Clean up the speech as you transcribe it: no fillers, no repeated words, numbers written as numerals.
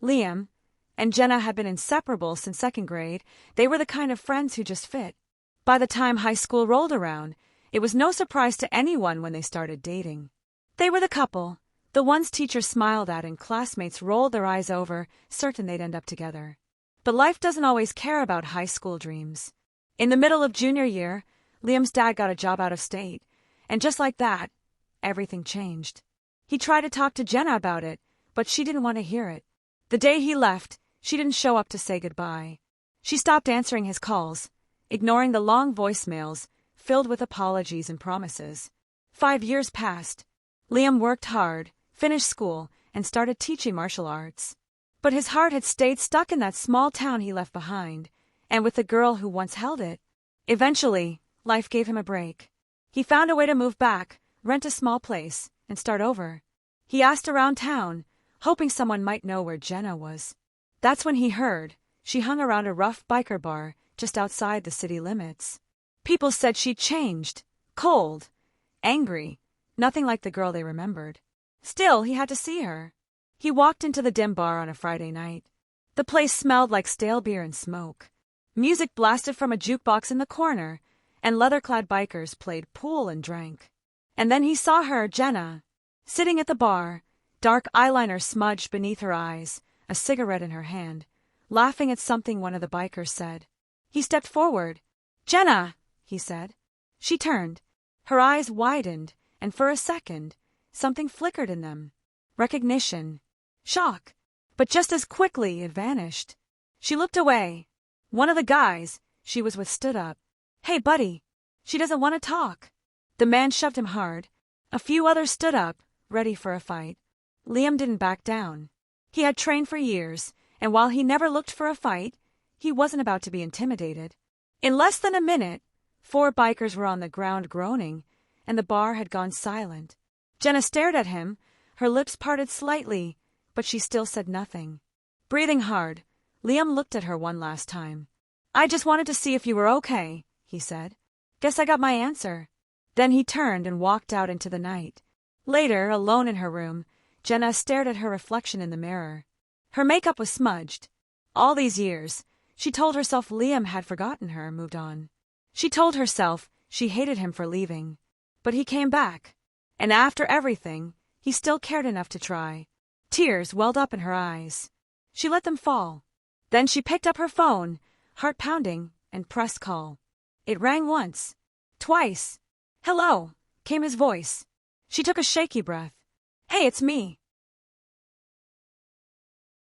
Liam and Jenna had been inseparable since second grade. They were the kind of friends who just fit. By the time high school rolled around, it was no surprise to anyone when they started dating. They were the couple, the ones teachers smiled at and classmates rolled their eyes over, certain they'd end up together. But life doesn't always care about high school dreams. In the middle of junior year, Liam's dad got a job out of state, and just like that, everything changed. He tried to talk to Jenna about it, but she didn't want to hear it. The day he left, she didn't show up to say goodbye. She stopped answering his calls, ignoring the long voicemails filled with apologies and promises. 5 years passed. Liam worked hard, finished school, and started teaching martial arts. But his heart had stayed stuck in that small town he left behind, and with the girl who once held it. Eventually, life gave him a break. He found a way to move back, rent a small place, and start over. He asked around town, hoping someone might know where Jenna was. That's when he heard she hung around a rough biker bar just outside the city limits. People said she'd changed, cold, angry, nothing like the girl they remembered. Still, he had to see her. He walked into the dim bar on a Friday night. The place smelled like stale beer and smoke. Music blasted from a jukebox in the corner, and leather-clad bikers played pool and drank. And then he saw her, Jenna, sitting at the bar, dark eyeliner smudged beneath her eyes, a cigarette in her hand, laughing at something one of the bikers said. He stepped forward. "Jenna," he said. She turned. Her eyes widened, and for a second, something flickered in them. Recognition. Shock. But just as quickly, it vanished. She looked away. One of the guys she was with stood up. "Hey, buddy. She doesn't want to talk." The man shoved him hard. A few others stood up, ready for a fight. Liam didn't back down. He had trained for years, and while he never looked for a fight, he wasn't about to be intimidated. In less than a minute, 4 bikers were on the ground groaning, and the bar had gone silent. Jenna stared at him, her lips parted slightly, but she still said nothing. Breathing hard, Liam looked at her one last time. "I just wanted to see if you were okay," he said. "Guess I got my answer." Then he turned and walked out into the night. Later, alone in her room, Jenna stared at her reflection in the mirror. Her makeup was smudged. All these years, she told herself Liam had forgotten her, moved on. She told herself she hated him for leaving. But he came back. And after everything, he still cared enough to try. Tears welled up in her eyes. She let them fall. Then she picked up her phone, heart pounding, and pressed call. It rang once. Twice. "Hello," came his voice. She took a shaky breath. "Hey, it's me."